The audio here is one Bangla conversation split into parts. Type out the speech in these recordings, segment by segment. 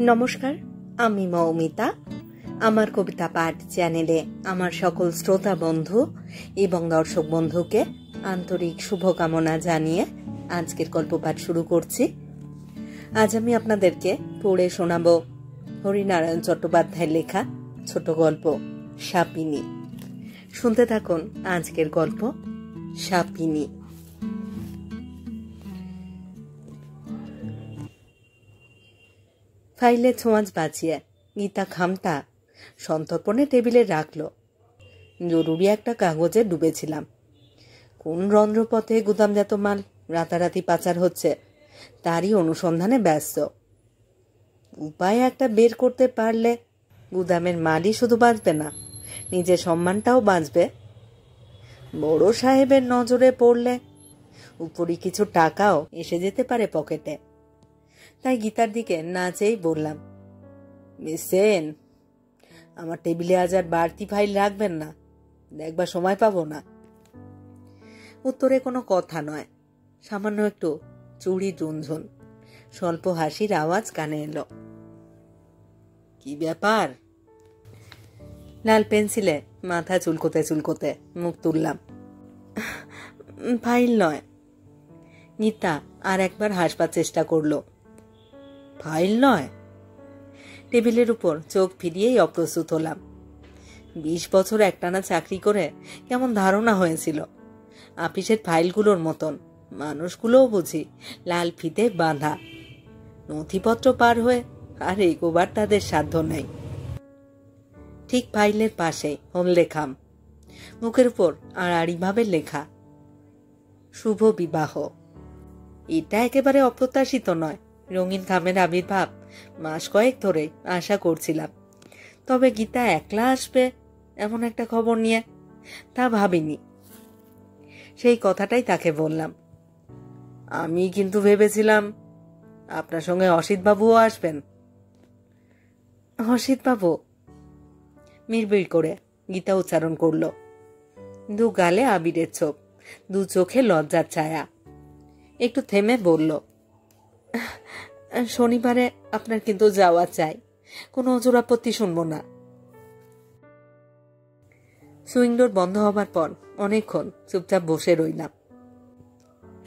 নমস্কার, আমি মৌমিতা। আমার কবিতা পাঠ চ্যানেলে আমার সকল শ্রোতা বন্ধু এবং দর্শক বন্ধুকে আন্তরিক শুভকামনা জানিয়ে আজকের গল্প পাঠ শুরু করছি। আজ আমি আপনাদেরকে পড়ে শোনাব হরিনারায়ণ চট্টোপাধ্যায়ের লেখা ছোট গল্প সাপিনী। শুনতে থাকুন আজকের গল্প সাপিনী। ফাইলে ছোঁয়াচ বাঁচিয়ে গীতা খামটা সন্তর্পণে টেবিলে রাখল। জরুরি একটা কাগজে ডুবেছিলাম। কোন রন্ধ্রপথে গুদামজাত মাল রাতারাতি পাচার হচ্ছে তারই অনুসন্ধানে ব্যস্ত। উপায় একটা বের করতে পারলে গুদামের মালই শুধু বাঁচবে না, নিজের সম্মানটাও বাঁচবে। বড় সাহেবের নজরে পড়লে উপরি কিছু টাকাও এসে যেতে পারে পকেটে। তাই গীতার দিকে না চেয়েই বললাম, মিস সেন, আমার টেবিলে আজ আর বাড়তি ফাইল রাখবেন না, দেখবার সময় পাবো না। উত্তরে কোনো কথা নয়, সামান্য একটু চুড়ি ঝুনঝুন, স্বল্প হাসির আওয়াজ কানে এলো। কি ব্যাপার? লাল পেন্সিলে মাথা চুলকোতে চুলকোতে মুখ তুললাম। ফাইল নয়। গীতা আর একবার হাসবার চেষ্টা করলো। ফাইল নয়? টেবিলের উপর চোখ ফিরিয়েই অপ্রস্তুত হলাম। 20 বছর একটানা চাকরি করে কেমন ধারণা হয়েছিল আপিসের ফাইলগুলোর মতন মানুষগুলোও বুঝি লাল ফিতে বাঁধা, নথিপত্র পার হয়ে আর এগোবার তাদের সাধ্য নেই। ঠিক ফাইলের পাশে হলদে খাম, মুখের উপর আড়াআড়িভাবে লেখা শুভ বিবাহ। এটা একেবারে অপ্রত্যাশিত নয়। রঙিন খামের আবির্ভাব মাস কয়েক ধরে আশা করছিলাম, তবে গীতা একলা আসবে এমন একটা খবর নিয়ে তা ভাবিনি। সেই কথাটাই তাকে বললাম। আমি কিন্তু ভেবেছিলাম আপনার সঙ্গে অসিতবাবুও আসবেন। অসিতবাবু? মিড়বিড় করে গীতা উচ্চারণ করল। দু গালে আবিরের ছোপ, দু চোখে লজ্জার ছায়া। একটু থেমে বলল, শনিবারে আপনার কিন্তু যাওয়া চাই, কোনো অজুর আপত্তি শুনবো না। সুইং ডোর বন্ধ হবার পর অনেকক্ষণ চুপচাপ বসে রইলাম।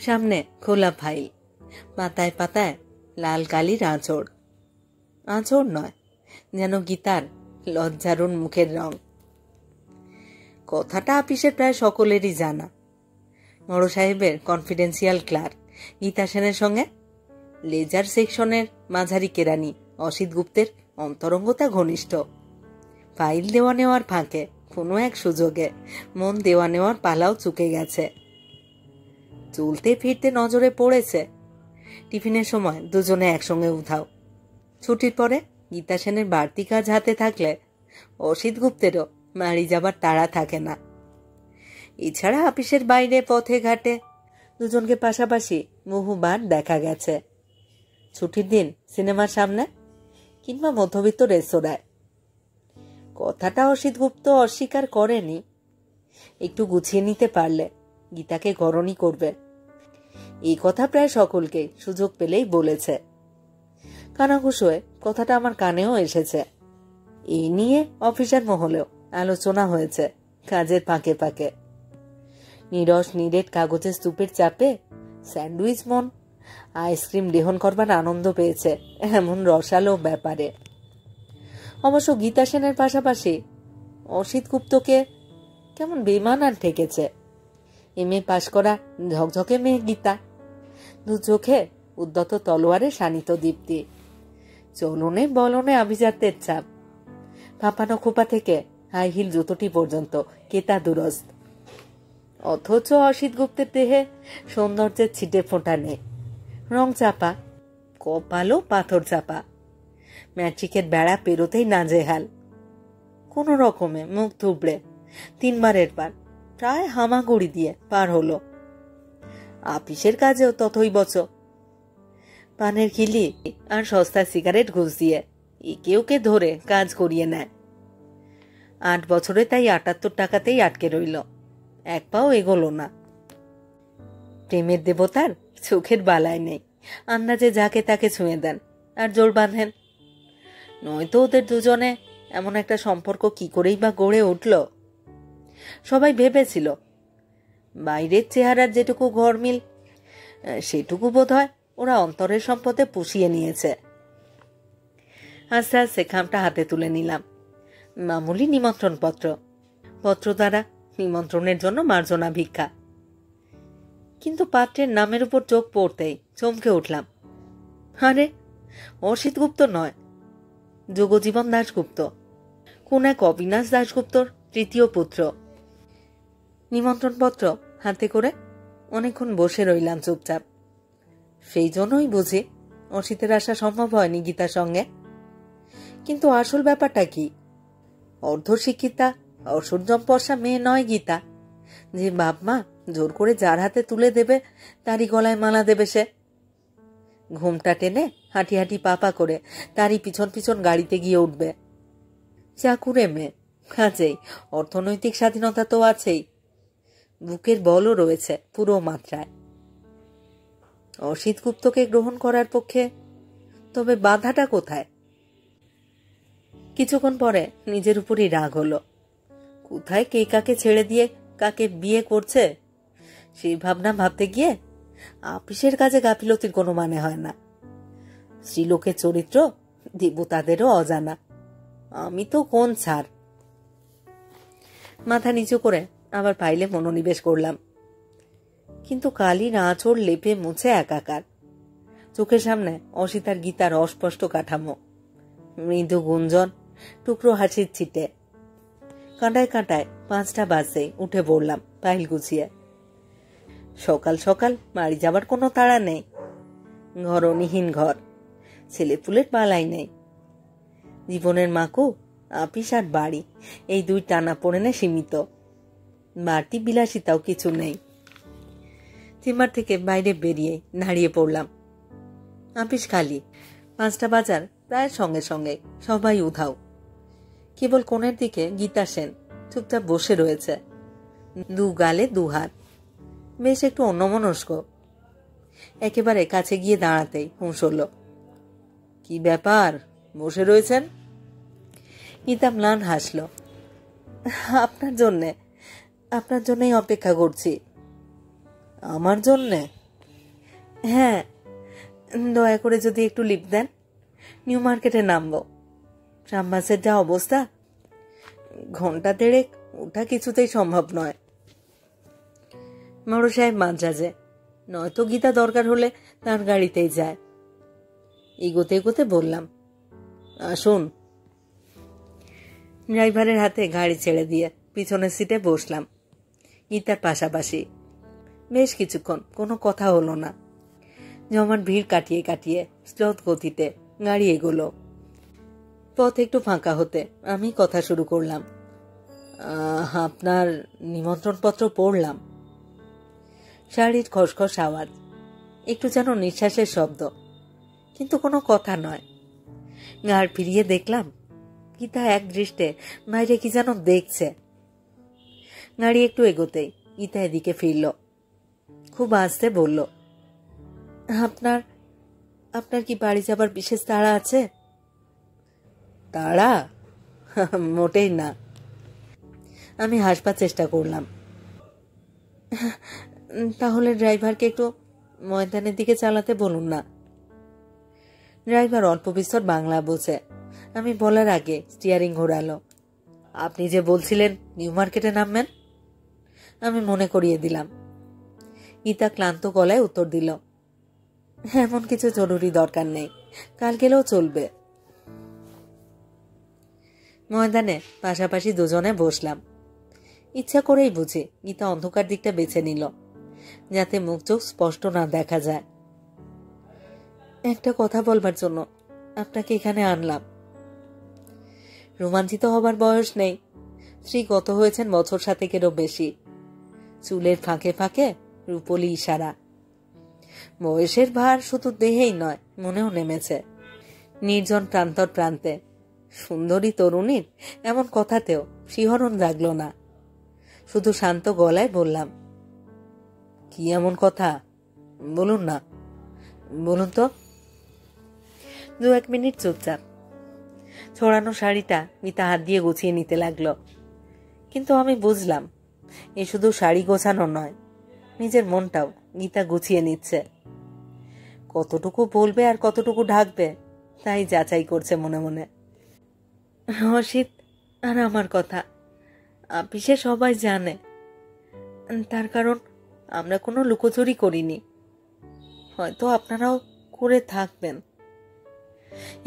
সামনে খোলা ফাইল, পাতায় পাতায় লাল কালির আঁচড়। আঁচড় নয়, যেন গীতার লজ্জারুণ মুখের রং। কথাটা আপিসের প্রায় সকলেরই জানা। বড় সাহেবের কনফিডেন্সিয়াল ক্লার্ক গীতা সেনের সঙ্গে লেজার সেকশনের মাঝারি কেরানি অসিত গুপ্তের অন্তরঙ্গতা ঘনিষ্ঠ। ফাইল দেওয়া নেওয়ার ফাঁকে কোনো এক সুযোগে মন দেওয়া নেওয়ার পালাও চুকে গেছে। চলতে ফিরতে নজরে পড়েছে। টিফিনের সময় দুজনে একসঙ্গে উধাও। ছুটির পরে গীতা সেনের বাড়তি কাজ হাতে থাকলে অসিত গুপ্তেরও বাড়ি যাবার তাড়া থাকে না। এছাড়া আপিসের বাইরে পথে ঘাটে দুজনকে পাশাপাশি বহুবার দেখা গেছে। ছুটির দিন সিনেমার সামনে কিংবা মধ্যবিত্ত রেস্তোরাঁয়। কথাটা অসিত গুপ্ত অস্বীকার করেনি। একটু গুছিয়ে নিতে পারলে গীতাকে গরণী করবে, এই কথা প্রায় সকলকে সুযোগ পেলেই বলেছে। কানাঘুষ হয়ে কথাটা আমার কানেও এসেছে। এই নিয়ে অফিসার মহলেও আলোচনা হয়েছে কাজের ফাঁকে ফাঁকে। নিরস নিরেট কাগজের স্তূপের চাপে স্যান্ডউইচ মন আইসক্রিম দেহন করবার আনন্দ পেয়েছে এমন রসালো ব্যাপারে। অবশ্য গীতা সেনের পাশাপাশি অসিত গুপ্তকে কেমন বেমানান ঠেকেছে। এমএ পাশ করা ঝকঝকে মেয়ে গীতা, দু চোখে উদ্যত তলোয়ারে শানিত দীপ্তি, চলনে বলনে আভিজাত্যের ছাপ, ফাঁপানো খোপা থেকে হাই হিল জুতোটি পর্যন্ত কেতা দুরস্ত। অথচ অসিত গুপ্তের দেহে সৌন্দর্যের ছিটে ফোঁটা নেই। রং চাপা, কপালও পাথর চাপা। ম্যাট্রিকের বেড়া পেরোতেই নাজেহাল। কোনো রকমে মুখ থুবড়ে 3 বারের পার প্রায় হামাগুড়ি দিয়ে পার হলো। আপিসের কাজেও তথই বচ। পানের খিলি আর সস্তা সিগারেট ঘুষ দিয়ে একে ওকে ধরে কাজ করিয়ে নেয়। 8 বছরে তাই 78 টাকাতেই আটকে রইল, এক পাও এগোলো না। প্রেমের দেবতার চোখের বালায় নেই, আন্দাজে যাকে তাকে ছুঁয়ে দেন আর জোর বাঁধেন। নয়তো ওদের দুজনে এমন একটা সম্পর্ক কি করেই বা গড়ে উঠল। সবাই ভেবেছিল বাইরের চেহারার যেটুকু ঘরমিল সেটুকু বোধ হয় ওরা অন্তরের সম্পদে পুষিয়ে নিয়েছে। আস্তে আস্তে খামটা হাতে তুলে নিলাম। মামুলি নিমন্ত্রণ পত্র, পত্র দ্বারা নিমন্ত্রণের জন্য মার্জনা ভিক্ষা। কিন্তু পাত্রের নামের উপর চোখ পড়তেই চমকে উঠলাম। আরে, অসিত গুপ্ত নয়, যোগজীবন দাশগুপ্ত, কোন এক অবিনাশ দাশগুপ্তর তৃতীয় পুত্র। নিমন্ত্রণপত্র হাতে করে অনেকক্ষণ বসে রইলাম চুপচাপ। সেই জন্যই বুঝি অসিতের আসা সম্ভব হয়নি গীতার সঙ্গে। কিন্তু আসল ব্যাপারটা কি? অর্ধশিক্ষিতা অসূর্যম্পর্ষা মেয়ে নয় গীতা, যে বাপ মা জোর করে যার হাতে তুলে দেবে তারই গলায় মালা দেবে সে। ঘুমটা টেনে হাঁটি হাঁটি পাপা করে তারই পিছন পিছন গাড়িতে গিয়ে উঠবে। চাকুরে মেয়ে, কাজেই অর্থনৈতিক স্বাধীনতা তো আছেই, বুকের বলও রয়েছে পুরো মাত্রায়। অসিত গুপ্তকে গ্রহণ করার পক্ষে তবে বাধাটা কোথায়? কিছুক্ষণ পরে নিজের উপরই রাগ হলো। কোথায় কে কাকে ছেড়ে দিয়ে কাকে বিয়ে করছে সেই ভাবনা ভাবতে গিয়ে আপিসের কাজে গাফিলতির কোনো মানে হয় না। স্ত্রীলোকের চরিত্র দেবতাদেরও অজানা, আমি তো কোন ছাড়। মাথা নিচু করে আবার ফাইলে মনোনিবেশ করলাম। কিন্তু কালির আঁচড় লেপে মুছে একাকার। চোখের সামনে অসিতার গীতার অস্পষ্ট কাঠামো, মৃদু গুঞ্জন, টুকরো হাসির ছিটে। কাঁটায় কাঁটায় 5টা বাজে উঠে পড়লাম ফাইল গুছিয়ে। সকাল সকাল বাড়ি যাবার কোনো তাড়া নেই। ঘর অনিহীন ঘর, ছেলেপুলের পালাই নেই। জীবনের মাকু আপিস আর বাড়ি, এই 2 টানা পড়েনে সীমিত। বাড়তি বিলাসিতাও কিছু নেই। চেম্বার থেকে বাইরে বেরিয়ে দাঁড়িয়ে পড়লাম। আপিস খালি। 5টা বাজার প্রায় সঙ্গে সঙ্গে, সবাই উধাও। কেবল কোণের দিকে গীতা সেন চুপচাপ বসে রয়েছে, 2 গালে 2 হাত, বেশ একটু অন্যমনস্ক। একেবারে কাছে গিয়ে দাঁড়াতেই হুঁশ হল। কি ব্যাপার, বসে রয়েছেন? গীতা ম্লান হাসল। আপনার জন্যই অপেক্ষা করছি। আমার জন্যে? হ্যাঁ, দয়া করে যদি একটু লিপ দেন, নিউ মার্কেটে নামবো। ট্রামবাসের যা অবস্থা, ঘন্টা 1.5 ওঠা কিছুতেই সম্ভব নয়। বড় সাহেব মাদ্রাজে, নয়তো গীতা দরকার হলে তার গাড়িতেই যায়। এগোতে এগোতে বললাম, আসুন। ড্রাইভারের হাতে গাড়ি ছেড়ে দিয়ে পিছনের সিটে বসলাম গীতার পাশাপাশি। বেশ কিছুক্ষণ কোনো কথা হলো না। জমাট ভিড় কাটিয়ে কাটিয়ে স্লথ গতিতে গাড়ি এগোলো। পথ একটু ফাঁকা হতে আমি কথা শুরু করলাম। আপনার নিমন্ত্রণপত্র পড়লাম। শাড়ির খসখস আওয়াজ, একটু যেন নিঃশ্বাসের শব্দ, কিন্তু কোনো কথা নয়। ঘাড় ফিরিয়ে দেখলাম গীতা এক দৃষ্টে বাইরে কি যেন দেখছে। গাড়ি একটু এগোতেই গীতা এদিকে ফিরল। খুব আস্তে বলল, আপনার কি বাড়ি যাবার বিশেষ তাড়া আছে? তাড়া? মোটেই না। আমি হাসবার চেষ্টা করলাম। তাহলে ড্রাইভারকে একটু ময়দানের দিকে চালাতে বলুন না। ড্রাইভার অল্প বিস্তর বাংলা বোঝে। আমি বলার আগে স্টিয়ারিং ঘোরালো। আপনি যে বলছিলেন নিউ মার্কেটে নামবেন, আমি মনে করিয়ে দিলাম। গীতা ক্লান্ত গলায় উত্তর দিল, এমন কিছু জরুরি দরকার নেই, কাল গেলেও চলবে। ময়দানে পাশাপাশি দুজনে বসলাম। ইচ্ছা করেই বুঝি গীতা অন্ধকার দিকটা বেছে নিল, যাতে মুখ চোখ স্পষ্ট না দেখা যায়। একটা কথা বলবার জন্য আপনাকে এখানে আনলাম। রোমাঞ্চিত হবার বয়স নেই। স্ত্রী গত হয়েছেন বছর 7-এরও বেশি। চুলের ফাঁকে ফাঁকে রূপলি ইশারা। বয়সের ভার শুধু দেহেই নয়, মনেও নেমেছে। নির্জন প্রান্তর প্রান্তে সুন্দরী তরুণীর এমন কথাতেও শিহরণ জাগল না। শুধু শান্ত গলায় বললাম, কি এমন কথা? বলুন না, বলুন তো। 2-1 মিনিট চুপচাপ। ছড়ানো শাড়িটা মিতা হাত দিয়ে গুছিয়ে নিতে লাগলো। কিন্তু আমি বুঝলাম এ শুধু শাড়ি গোছানো নয়, নিজের মনটাও গীতা গুছিয়ে নিচ্ছে। কতটুকু বলবে আর কতটুকু ঢাকবে তাই যাচাই করছে মনে মনে। অসিত আর আমার কথা অফিসে সবাই জানে, তার কারণ আমরা কোনো লুকোচুরি করিনি। হয়তো আপনারাও করে থাকবেন।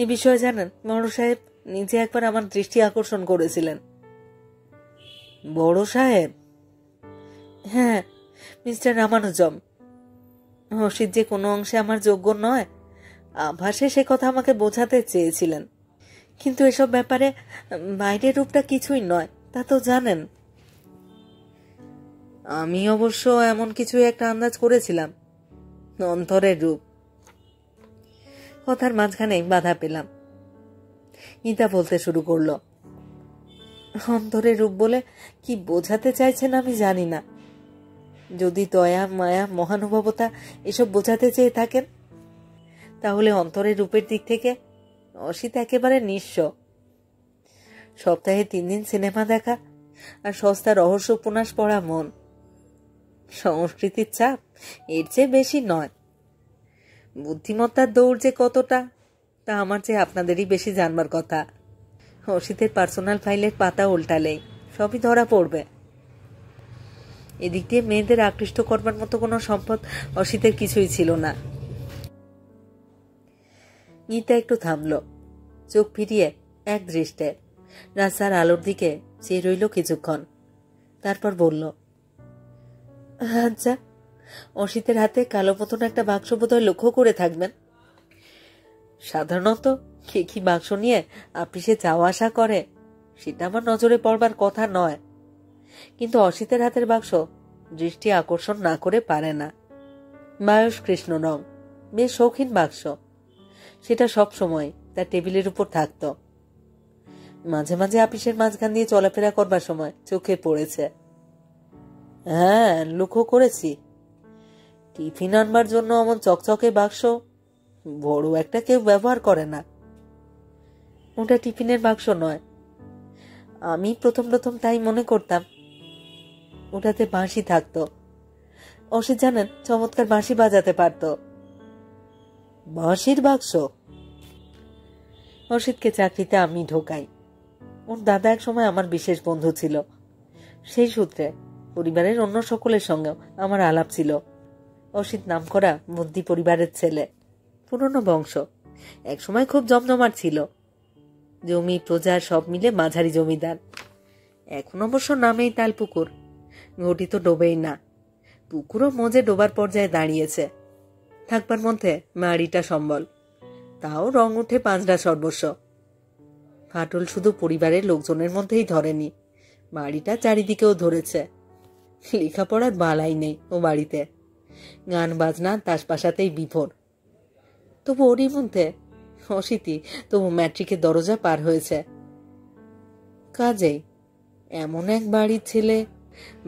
এ বিষয়ে জানেন, বড় সাহেব নিজে একবার আমার দৃষ্টি আকর্ষণ করেছিলেন। বড় সাহেব? হ্যাঁ, মিস্টার রামানুজম। অসিত যে কোনো অংশে আমার যোগ্য নয় আভাসে সে কথা আমাকে বোঝাতে চেয়েছিলেন, কিন্তু এসব ব্যাপারে বাইরের রূপটা কিছুই নয়, তা তো জানেন। আমি অবশ্য এমন কিছু একটা আন্দাজ করেছিলাম, অন্তরের রূপ। কথার মাঝখানেই বাধা পেলাম। গীতা বলতে শুরু করলো, অন্তরের রূপ বলে কি বোঝাতে চাইছেন আমি জানি না। যদি দয়া, মায়া, মহানুভবতা এসব বোঝাতে চেয়ে থাকেন, তাহলে অন্তরের রূপের দিক থেকে অসিত একেবারে নিঃস্ব। সপ্তাহে 3 দিন সিনেমা দেখা আর সস্তা রহস্য উপন্যাস পড়া মন, সংস্কৃতির চাপ এর চেয়ে বেশি নয়। বুদ্ধিমত্তার দৌড় যে কতটা তা আমার চেয়ে আপনাদেরই বেশি জানবার কথা। অসিতের পার্সোনাল ফাইলের পাতা উল্টালেই সবই ধরা পড়বে। এদিক দিয়ে মেয়েদের আকৃষ্ট করবার মতো কোনো সম্পদ অসিতের কিছুই ছিল না। গীতা একটু থামল, চোখ ফিরিয়ে এক দৃষ্টে রাস্তার আলোর দিকে চেয়ে রইল কিছুক্ষণ। তারপর বলল, আচ্ছা, অসিতের হাতে কালো মতন একটা বাক্স বোধহয় লক্ষ্য করে থাকবেন। সাধারণত কে কি বাক্স নিয়ে অফিসে যাওয়া আসা করে সেটা আমার নজরে পড়বার কথা নয়, কিন্তু অসিতের হাতের বাক্স দৃষ্টি আকর্ষণ না করে পারে না। বায়স কৃষ্ণ রং, বেশ শৌখিন বাক্স। সেটা সব সময় তার টেবিলের উপর থাকত। মাঝে মাঝে অফিসের মাঝখান দিয়ে চলাফেরা করবার সময় চোখে পড়েছে। হ্যাঁ, লক্ষ্য করেছি। টিফিন আনবার জন্য অমন চকচকে বাক্স বড় একটা কেউ ব্যবহার করে না। ওটা টিফিনের বাক্স নয়, আমি প্রথম প্রথম তাই মনে করতাম। ওটাতে বাঁশি থাকতো। অসিত জানেন, চমৎকার বাঁশি বাজাতে পারত। বাঁশির বাক্স? অসিতকে চাকরিতে আমি ঢোকাই। ওর দাদা এক সময় আমার বিশেষ বন্ধু ছিল। সেই সূত্রে পরিবারের অন্য সকলের সঙ্গেও আমার আলাপ ছিল। অসিত নামকরা বুদ্ধি পরিবারের ছেলে, পুরনো বংশ। একসময় খুব জমজমাট ছিল, জমি প্রজা সব মিলে মাঝারি জমিদার। এখন অবশ্য নামেই তালপুকুর, ঘটি তো ডোবেই না, পুকুরও মজে ডোবার পর্যায়ে দাঁড়িয়েছে। থাকবার মধ্যে বাড়িটা সম্বল, তাও রং উঠে পাঁচড়া সর্বস্ব। ফাটল শুধু পরিবারের লোকজনের মধ্যেই ধরেনি, বাড়িটা চারিদিকেও ধরেছে। লেখাপড়ার বালাই নেই ও বাড়িতে, গান বাজনা তাসপাশাতেই বিভোর। তবু ওরই মধ্যে অসিতই তবু ম্যাট্রিকের দরজা পার হয়েছে। কাজেই এমন এক বাড়ির ছেলে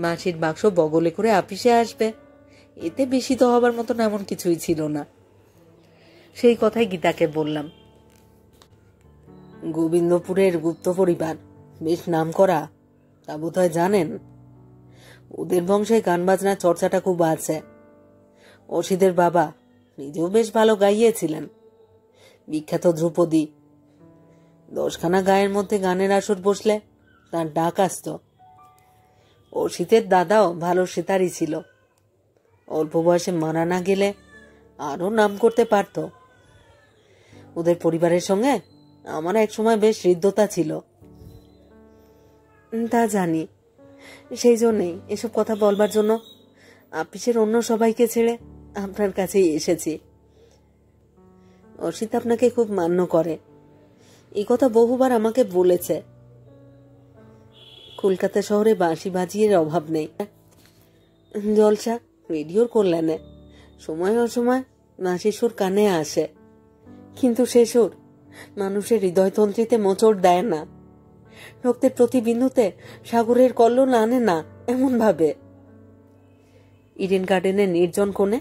মাসির বাক্স বগলে করে অফিসে আসবে, এতে বিস্মিত হবার মতন এমন কিছুই ছিল না। সেই কথাই গীতাকে বললাম। গোবিন্দপুরের গুপ্ত পরিবার বেশ নাম করা, তা বোধহয় জানেন। ওদের বংশে গান বাজনার চর্চাটা খুব আছে। অসিতের বাবা নিজেও বেশ ভালো গাইয়েছিলেন, বিখ্যাত ধ্রুপদী। 10খানা গায়ের মধ্যে গানের আসর বসলে তার ডাক আসত। অসিতের দাদাও ভালো সেতারই ছিল, অল্প বয়সে মারা না গেলে আরো নাম করতে পারত। ওদের পরিবারের সঙ্গে আমার একসময় বেশ হৃদ্যতা ছিল। তা জানি, সেই জন্যেই এসব কথা বলবার জন্য অফিসের অন্য সবাইকে ছেড়ে আপনার কাছেই এসেছি। অসিত আপনাকে খুব মান্য করে, এই কথা বহুবার আমাকে বলেছে। কলকাতা শহরে বাঁশি বাজিয়ের অভাব নেই। জলসা রেডিওর কল্যাণে সময় অসময় বাঁশির সুর কানে আসে, কিন্তু সে সুর মানুষের হৃদয়তন্ত্রীতে মোচড় দেয় না, রক্তের প্রতি বিন্দুতে সাগরের কল্লোল আনে না এমন ভাবে। ইডেন গার্ডেনের নির্জন কোণে,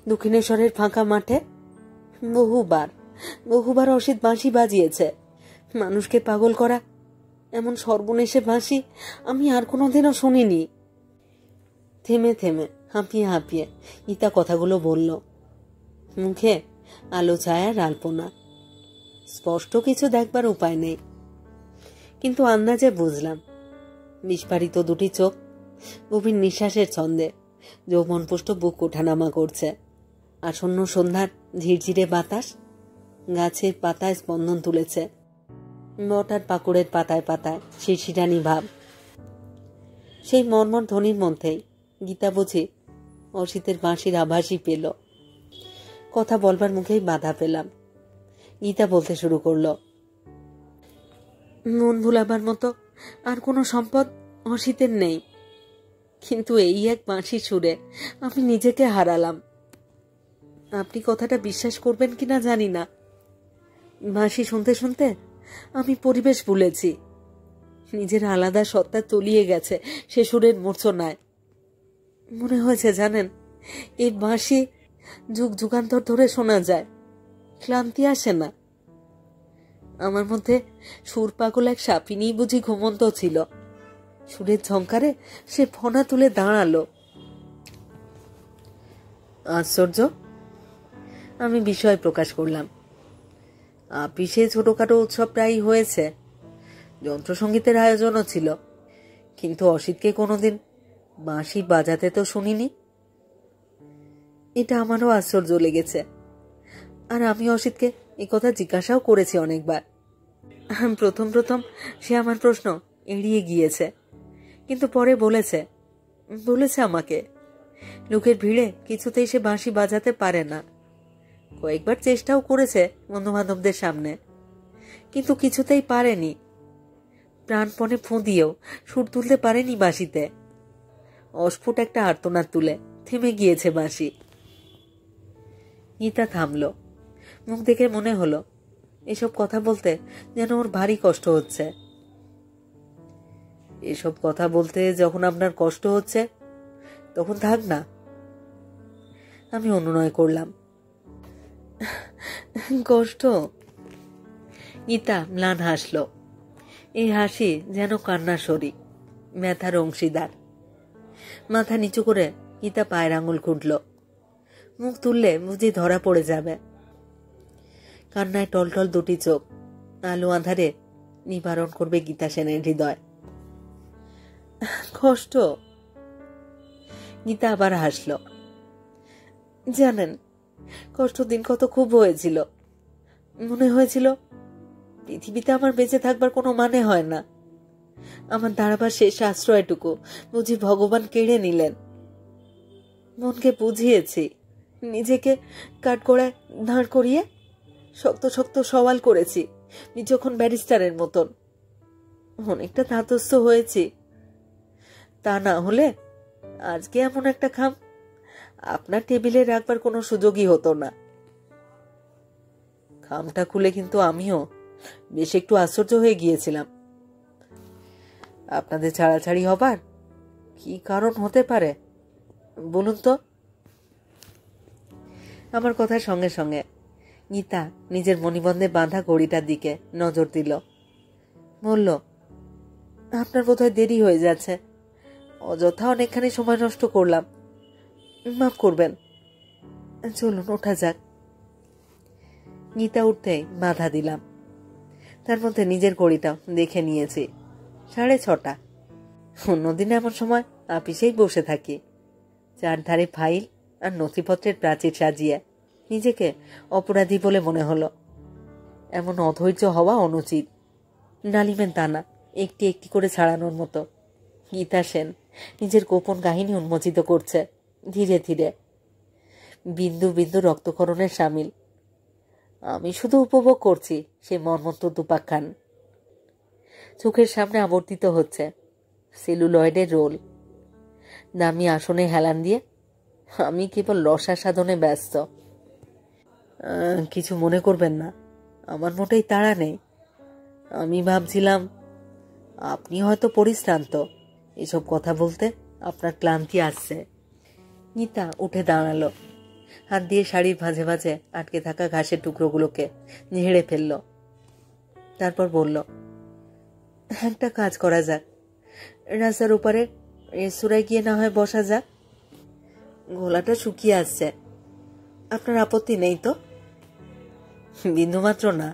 দক্ষিণেশ্বরের ফাঁকা মাঠে বহুবার বহুবার অসিত বাঁশি বাজিয়েছে, মানুষকে পাগল করা এমন সর্বনেশে বাঁশি আমি আর কোনোদিনও শুনিনি। থেমে থেমে হাঁপিয়ে হাঁপিয়ে ইতা কথাগুলো বলল। মুখে আলো ছায়ার আলপনা, স্পষ্ট কিছু দেখবার উপায় নেই, কিন্তু আন্দাজে বুঝলাম বিস্ফারিত দুটি চোখ গভীর নিঃশ্বাসের ছন্দে যৌবনপুষ্ট বুক ওঠানামা করছে। আসন্ন সন্ধ্যার ঝিরঝিরে বাতাস গাছের পাতায় স্পন্দন তুলেছে, বটার পাকুড়ের পাতায় পাতায় শিরশিরানি ভাব। সেই মর্মর ধ্বনির মধ্যেই গীতা বুঝি অসিতের বাঁশির আভাসই পেল। কথা বলবার মুখেই বাধা পেলাম। গীতা বলতে শুরু করল, মন ভুলাবার মতো আর কোনো সম্পদ অসিতের নেই, কিন্তু এই এক বাঁশির সুরে আমি নিজেকে হারালাম। আপনি কথাটা বিশ্বাস করবেন কিনা জানি না, বাঁশি শুনতে শুনতে আমি পরিবেশ ভুলেছি। নিজের আলাদা সত্তা তলিয়ে গেছে সে সুরের মূর্ছনায়। মনে হয়েছে জানেন, এই বাঁশি যুগ যুগান্তর ধরে শোনা যায়, ক্লান্তি আসে না। আমার মধ্যে সুর পাগল এক সাপিনী বুঝি ঘুমন্ত ছিল। সুরের ঝংকারে সে ফনা তুলে দাঁড়ালো। আশ্চর্য, আমি বিষয় প্রকাশ করলাম। আপিসে ছোটখাটো উৎসব প্রায়ই হয়েছে, যন্ত্রসঙ্গীতের আয়োজনও ছিল, কিন্তু অসিতকে কোনোদিন বাঁশি বাজাতে তো শুনিনি। এটা আমারও আশ্চর্য লেগেছে, আর আমি অসিতকে এই কথা জিজ্ঞাসাও করেছি অনেকবার। প্রথম প্রথম সে আমার প্রশ্ন এড়িয়ে গিয়েছে, কিন্তু পরে বলেছে আমাকে লোকের ভিড়ে কিছুতেই সে বাঁশি বাজাতে পারে না। কয়েকবার চেষ্টাও করেছে বন্ধু বান্ধবদের সামনে, কিন্তু কিছুতেই পারেনি। প্রাণপণে ফোঁ দিয়েও সুর তুলতে পারেনি বাঁশিতে। অস্ফুট একটা আর্তনাদ তুলে থেমে গিয়েছে বাঁশি। গীতা থামল। মুখ দেখে মনে হলো এসব কথা বলতে যেন ওর ভারী কষ্ট হচ্ছে। এসব কথা বলতে যখন আপনার কষ্ট হচ্ছে তখন থাক না, আমি অনুনয় করলাম। কষ্ট? গীতা ম্লান হাসল। এই হাসি যেন কান্নার সরি, ব্যথার অংশীদার। মাথা নিচু করে গীতা পায়ের আঙুল খুঁটল। মুখ তুললে বুঝি ধরা পড়ে যাবে। কান্নায় টলটল দুটি চোখ আলো আঁধারে নিবারণ করবে গীতা সেনের হৃদয়। কষ্ট? গীতা আবার হাসল। জানেন, কষ্ট দিন কত খুব হয়েছিল। মনে হয়েছিল পৃথিবীতে আমার বেঁচে থাকবার কোনো মানে হয় না। আমার দাঁড়াবার শেষ আশ্রয়টুকু বুঝি ভগবান কেড়ে নিলেন। মনকে বুঝিয়েছি, নিজেকে কাঠগড়ায় দাঁড় করিয়ে শক্ত শক্ত সওয়াল করেছি যখন ব্যারিস্টারের মতন। অনেকটা ধাতস্থ হয়েছি। তা না হলে আজকে এমন একটা খাম আপনার টেবিলে রাখবার কোনো সুযোগই হতো না। খামটা খুলে কিন্তু আমিও বেশ একটু আশ্চর্য হয়ে গিয়েছিলাম। আপনাদের ছাড়াছাড়ি হবার কি কারণ হতে পারে বলুন তো? আমার কথার সঙ্গে সঙ্গে গীতা নিজের মণিবন্ধে বাঁধা ঘড়িটার দিকে নজর দিল। বলল, আপনার বোধহয় দেরি হয়ে যাচ্ছে। অযথা অনেকখানি সময় নষ্ট করলাম, মাফ করবেন। চলুন ওঠা যাক। গীতা উঠতেই বাধা দিলাম। তার মধ্যে নিজের ঘড়িটাও দেখে নিয়েছি, 6:30। অন্যদিন এমন সময় আপিসেই বসে থাকি, চারধারে ফাইল আর নথিপত্রের প্রাচীর সাজিয়ে। নিজেকে অপরাধী বলে মনে হলো। এমন অধৈর্য হওয়া অনুচিত। ডালিমের দানা একটি একটি করে ছাড়ানোর মতো গীতা সেন নিজের গোপন কাহিনী উন্মোচিত করছে ধীরে ধীরে, বিন্দু বিন্দু রক্তক্ষরণের সামিল। আমি শুধু উপভোগ করছি সে মর্মন্ত দুপাখ্যান। চোখের সামনে আবর্তিত হচ্ছে সেলুলয়েডের রোল। দামি আসনে হেলান দিয়ে আমি কেবল রসা সাধনে ব্যস্ত। কিছু মনে করবেন না, আমার মোটেই তাড়া নেই। আমি ভাবছিলাম আপনি হয়তো পরিশ্রান্ত, এসব কথা বলতে আপনার ক্লান্তি আসছে। গীতা উঠে দাঁড়ালো, হাত দিয়ে শাড়ির ভাঁজে ভাঁজে আটকে থাকা ঘাসের টুকরোগুলোকে ঝেড়ে ফেলল। তারপর বলল, একটা কাজ করা যাক, রাস্তার ওপারে রেস্তোরাঁয় গিয়ে না হয় বসা যাক। গলাটা শুকিয়ে আসছে, আপনার আপত্তি নেই তো? বিন্দুমাত্র না।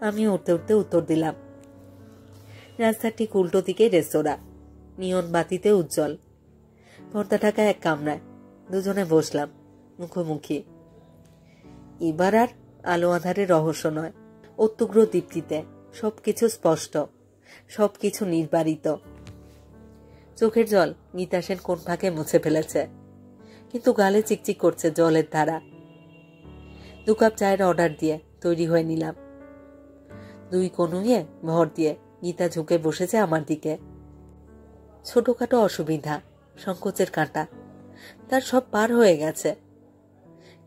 আমি উঠতে উঠতে উত্তর দিলাম। রাস্তার ঠিক উল্টো দিকে রেস্তোরাঁ, নিয়ন বাতিতে উজ্জ্বল। পর্দা ঢাকা এক কামরায় দুজনে বসলাম মুখোমুখি। এবার আর আলো আধারে রহস্য নয়, অত্যুগ্র দীপ্তিতে সবকিছু স্পষ্ট, সবকিছু নির্বারিত। চোখের জল গীতা সেন কোন ফাঁকে মুছে ফেলেছে, কিন্তু গালে চিকচিক করছে জলের ধারা। 2 কাপ চায়ের অর্ডার দিয়ে তৈরি হয়ে নিলাম। 2 কনুইয়ে ভর দিয়ে গীতা ঝুঁকে বসেছে আমার দিকে। ছোটখাটো অসুবিধা, সংকোচের কাঁটা, তার সব পার হয়ে গেছে।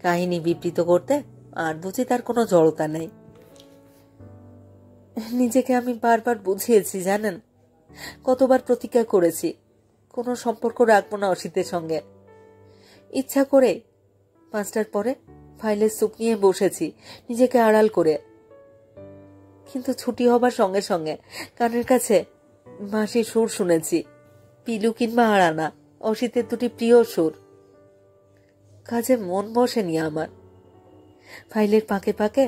কাহিনী বিবৃত করতে আর বুঝি তার কোনো জড়তা নেই। নিজেকে আমি বারবার বুঝিয়েছি জানেন, কতবার প্রতিজ্ঞা করেছি কোনো সম্পর্ক রাখবো না অসিতের সঙ্গে। ইচ্ছা করে 5টার পরে ফাইলের সুপ নিয়ে বসেছি নিজেকে আড়াল করে। কিন্তু ছুটি হবার সঙ্গে সঙ্গে কানের কাছে বাঁশির সুর শুনেছি, পিলু কিংবা আড়ানা, অসিতের দুটি প্রিয় সুর। কাজে মন বসেনি আমার। ফাইলের পাকে পাকে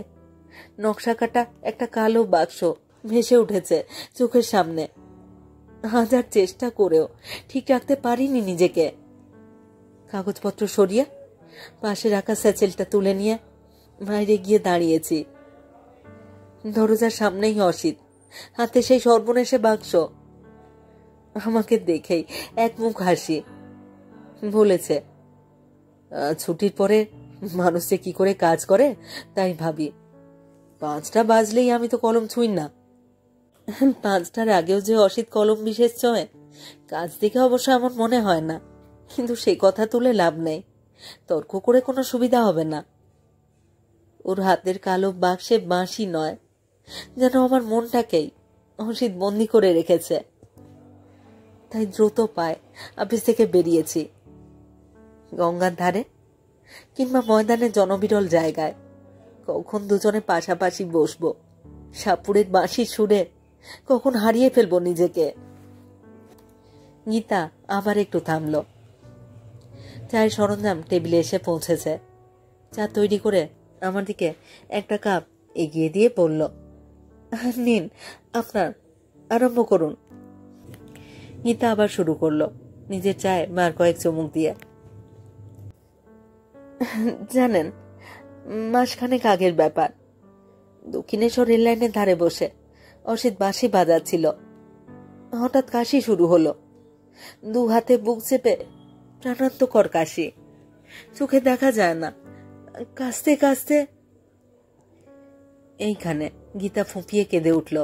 নকশা কাটা একটা কালো বাক্স ভেসে উঠেছে চোখের সামনে। হাজার চেষ্টা করেও ঠিক রাখতে পারিনি নিজেকে। কাগজপত্র সরিয়ে পাশে রাখা স্যাচেলটা তুলে নিয়ে বাইরে গিয়ে দাঁড়িয়েছি। দরজার সামনেই অসিত, হাতে সেই সর্বনেশে বাক্স। আমাকে দেখেই এক মুখ হাসি। বলেছে, ছুটির পরে মানুষ যে কি করে কাজ করে তাই ভাবি। 5টা বাজলেই আমি তো কলম ছুঁই না। 5টার আগেও যে অসিত কলম বিশেষ ছয়, কাজ দেখে অবশ্য এমন মনে হয় না। কিন্তু সেই কথা তুলে লাভ নেই, তর্ক করে কোনো সুবিধা হবে না। ওর হাতের কালো বাক্সে বাঁশি নয়, যেন আমার মনটাকেই অসিত বন্দি করে রেখেছে। তাই দ্রুত পায় অফিস থেকে বেরিয়েছি। গঙ্গার ধারে কিংবা ময়দানের জনবিরল জায়গায় কখন দুজনে পাশাপাশি বসবো, সাপুরের বাঁশির সুরে কখন হারিয়ে ফেলবো নিজেকে। গীতা আবার একটু থামল। চায়ের সরঞ্জাম টেবিলে এসে পৌঁছেছে। চা তৈরি করে আমার দিকে একটা কাপ এগিয়ে দিয়ে বলল, নিন, আপনার, আরম্ভ করুন। গীতা আবার শুরু করলো নিজের চায়ে মার কয়েক চুমুক দিয়ে। জানেন, মাসখানেক আগের ব্যাপার। দক্ষিণেশ্বর রেল লাইনের ধারে বসে অসিত বাঁশি বাজাচ্ছিল। হঠাৎ কাশি শুরু হলো, 2 হাতে বুক চেপে প্রাণান্তকর কাশি, চোখে দেখা যায় না। কাশতে কাশতে এইখানে গীতা ফুঁপিয়ে কেঁদে উঠল।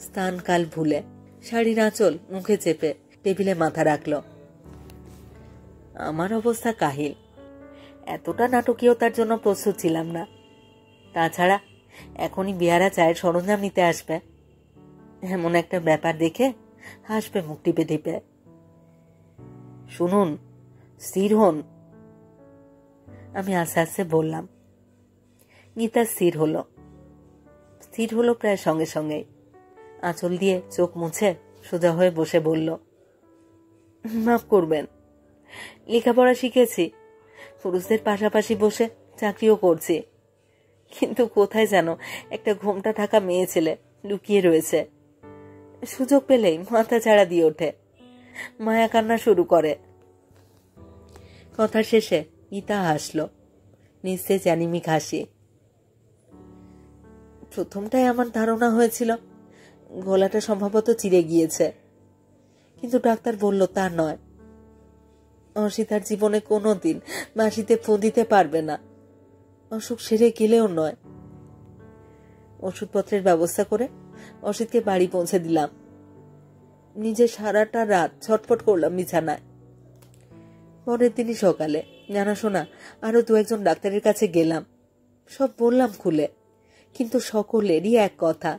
স্থান কাল ভুলে শাড়ির আঁচল মুখে চেপে টেবিলে মাথা রাখল। আমার অবস্থা কাহিল। এতটা নাটকীয়তার জন্য প্রস্তুত ছিলাম না। তাছাড়া এখনই বিহারা চায়ের সরঞ্জাম নিতে আসবে, এমন একটা ব্যাপার দেখে হাসবে মুখ টিপে টিপে। শুনুন, স্থির হন, আমি আস্তে আস্তে বললাম। গীতা স্থির হলো প্রায় সঙ্গে সঙ্গেই। আঁচল দিয়ে চোখ মুছে সোজা হয়ে বসে বলল, মাফ করবেন, লেখাপড়া শিখেছি, পুরুষদের পাশাপাশি বসে চাকরিও করছি, কিন্তু কোথায় যেন একটা ঘোমটা থাকা মেয়ে ছেলে লুকিয়ে রয়েছে। সুযোগ পেলেই মাথা চাড়া দিয়ে ওঠে, মায়া কান্না শুরু করে। কথা শেষে গীতা হাসল, নিস্তেজ অ্যানিমিক হাসি। প্রথমটাই আমার ধারণা হয়েছিল গলাটা সম্ভবত চিড়ে গিয়েছে, কিন্তু ডাক্তার বলল তা নয়। অসিতার জীবনে কোনোদিন বাঁশিতে ফোঁ দিতে পারবে না, অসুখ সেরে গেলেও নয়। ওষুধপত্রের ব্যবস্থা করে অসিতকে বাড়ি পৌঁছে দিলাম। নিজে সারাটা রাত ছটফট করলাম বিছানায়। পরের দিনই সকালে জানাশোনা আরো 2-1 ডাক্তারের কাছে গেলাম। সব বললাম খুলে, কিন্তু সকলেরই এক কথা,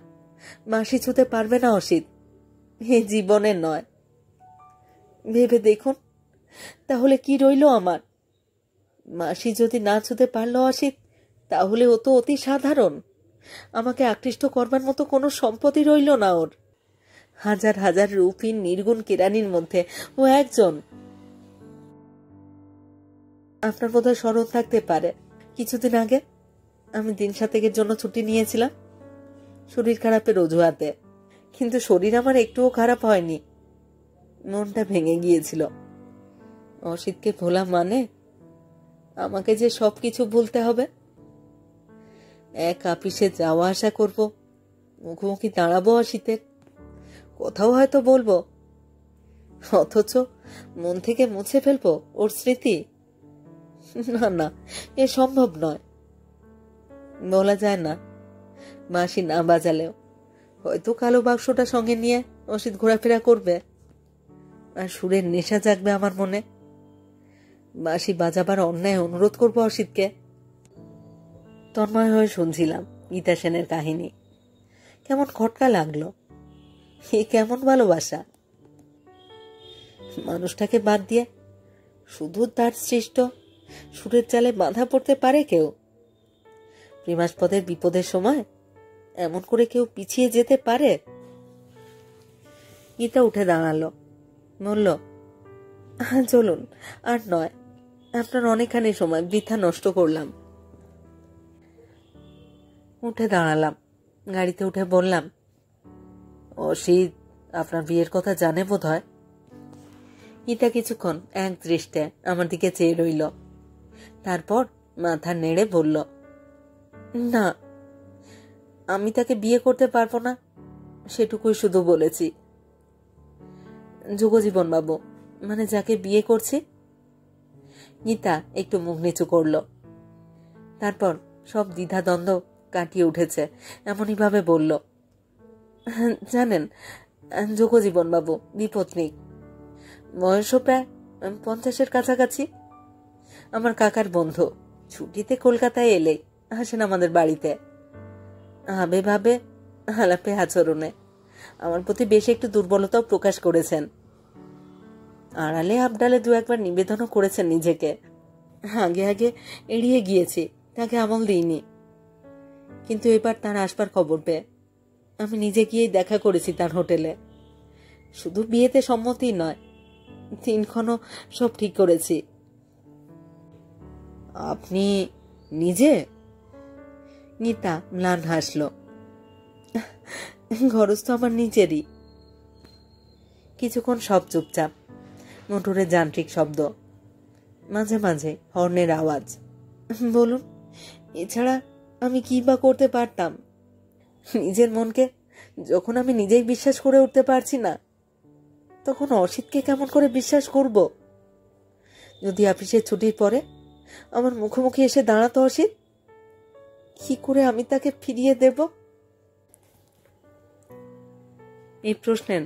বাঁশি ছুঁতে পারবে না অসিত, এ জীবনে নয়। ভেবে দেখুন তাহলে কি রইল আমার? বাঁশি যদি না ছুঁতে পারল অসিত, তাহলে ও তো অতি সাধারণ, আমাকে আকৃষ্ট করবার মতো কোনো সম্পত্তি রইল না ওর। হাজার হাজার রূপহীন নির্গুণ কেরানির মধ্যে ও একজন। আপনার বোধহয় স্মরণ থাকতে পারে, কিছুদিন আগে আমি 3-7 জন্য ছুটি নিয়েছিলাম শরীর খারাপের অজুহাতে। কিন্তু শরীর আমার একটুও খারাপ হয়নি, মনটা ভেঙে গিয়েছিল। অসিতকে ভোলা মানে আমাকে যে সবকিছু ভুলতে হবে। এক আপিসে যাওয়া আসা করব, মুখোমুখি দাঁড়াবো অসিতের, কোথাও হয়তো বলবো, অথচ মন থেকে মুছে ফেলবো ওর স্মৃতি। না না, এ সম্ভব নয়। বলা যায় না, বাঁশি না বাজালেও হয়তো কালো বাক্সটা সঙ্গে নিয়ে অসিত ঘোরাফেরা করবে, আর সুরের নেশা জাগবে আমার মনে। বাঁশি বাজাবার অন্যায় অনুরোধ করবো অসিতকে। তন্ময় হয়ে শুনছিলাম গীতা সেনের কাহিনী। কেমন খটকা লাগলো, এ কেমন ভালোবাসা! মানুষটাকে বাদ দিয়ে শুধু তার সৃষ্ট সুরের চালে বাঁধা পড়তে পারে কেউ? প্রেমাস্পদের বিপদের সময় এমন করে কেউ পিছিয়ে যেতে পারে? গীতা উঠে দাঁড়ালো, বলল, চলুন, আর নয়, আপনার অনেকখানি সময় বৃথা নষ্ট করলাম। উঠে দাঁড়ালাম, গাড়িতে উঠে বললাম, অসিত আপনার বিয়ের কথা জানে বোধ হয়। গীতা কিছুক্ষণ এক দৃষ্টে আমার দিকে চেয়ে রইল, তারপর মাথা নেড়ে বলল, না, আমি তাকে বিয়ে করতে পারবো না, সেটুকুই শুধু বলেছি। যুগজীবন বাবু, মানে যাকে বিয়ে করছি। গীতা একটু মুখ নিচু করল, তারপর সব দ্বিধাদ্বন্দ্ব কাটিয়ে উঠেছে এমনই ভাবে বলল, জানেন, যুগজীবন বাবু বিপত্নিক, বয়সও প্রায় 50-এর কাছাকাছি। আমার কাকার বন্ধু, ছুটিতে কলকাতায় এলেই আসেন আমাদের বাড়িতে। আবে ভাবে আলাপে আচরণে আমার প্রতি বেশ একটু দুর্বলতাও প্রকাশ করেছেন। আড়ালে আবডালে 2-1 নিবেদনও করেছেন নিজেকে। আগে আগে এড়িয়ে গিয়েছি, তাকে আমল দিইনি। কিন্তু এবার তার আসবার খবর পেয়ে আমি নিজে গিয়েই দেখা করেছি তার হোটেলে। শুধু বিয়েতে সম্মতি নয়, 3ক্ষণও সব ঠিক করেছি। আপনি নিজে? গীতা ম্লান হাসল, খরচ তো আমার নিজেরই। কিছুক্ষণ সব চুপচাপ, মোটরের যান্ত্রিক শব্দ, মাঝে মাঝে হর্নের আওয়াজ। বলুন, এছাড়া আমি কি বা করতে পারতাম? নিজের মনকে যখন আমি নিজেই বিশ্বাস করে উঠতে পারছি না, তখন অসিতকে কেমন করে বিশ্বাস করব? যদি অফিসের ছুটির পরে আমার মুখোমুখি এসে দাঁড়াতো অসিত, কি করে আমি তাকে ফিরিয়ে দেব? এই প্রশ্নের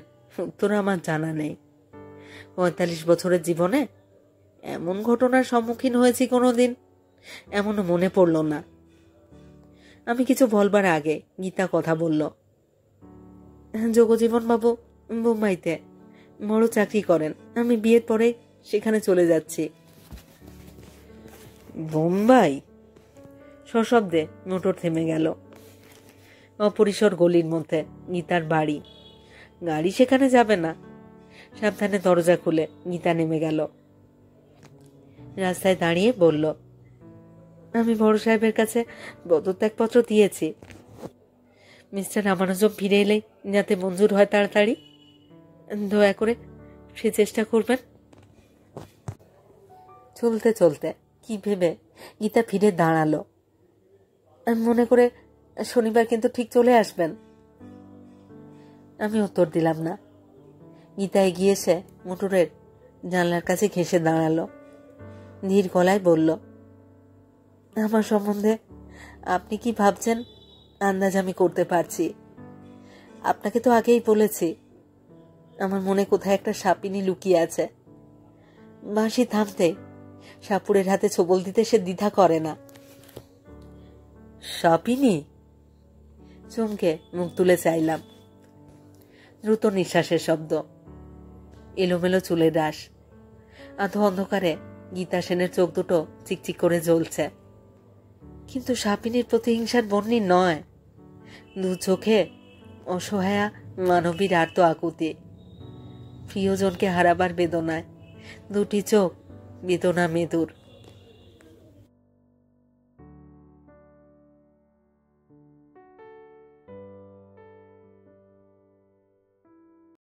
উত্তর আমার জানা নেই। 45 বছরের জীবনে এমন ঘটনার সম্মুখীন হয়েছি কোনোদিন, এমনও মনে পড়ল না। আমি কিছু বলবার আগে গীতা কথা বলল, যোগজীবন বাবু বোম্বাইতে বড় চাকরি করেন, আমি বিয়ের পরে সেখানে চলে যাচ্ছি। বোম্বাই? সশব্দে মোটর থেমে গেল। অপরিসর গলির মধ্যে গীতার বাড়ি, গাড়ি সেখানে যাবে না। সাবধানে দরজা খুলে গীতা নেমে গেল। রাস্তায় দাঁড়িয়ে বলল, আমি বড় সাহেবের কাছে পদত্যাগপত্র দিয়েছি। মিস্টার রামানুজম ফিরে এলেই যাতে মঞ্জুর হয় তাড়াতাড়ি, দয়া করে সে চেষ্টা করবেন। চলতে চলতে কি ভেবে গীতা ফিরে দাঁড়ালো। মনে করে শনিবার কিন্তু ঠিক চলে আসবেন। আমি উত্তর দিলাম না। গীতা এগিয়ে এসে মোটরের জানলার কাছে ঘেঁষে দাঁড়ালো, ধীর গলায় বলল, আমার সম্বন্ধে আপনি কি ভাবছেন আন্দাজ আমি করতে পারছি। আপনাকে তো আগেই বলেছি, আমার মনে কোথায় একটা সাপিনী লুকিয়ে আছে। বাঁশি থামতে সাপুরের হাতে ছোবল দিতে সে দ্বিধা করে না। সাপিনী? চমকে মুখ তুলে চাইলাম। দ্রুত নিঃশ্বাসের শব্দ, এলোমেলো চুলের রাশ, আধো অন্ধকারে গীতা সেনের চোখ দুটো চিকচিক করে জ্বলছে। কিন্তু সাপিনীর প্রতিহিংসার বন্যী নয়। দু চোখে অসহায়া মানবীর আর্ত আকুতি। প্রিয়জনকে হারাবার বেদনায় দুটি চোখ বেদনা মেদুর।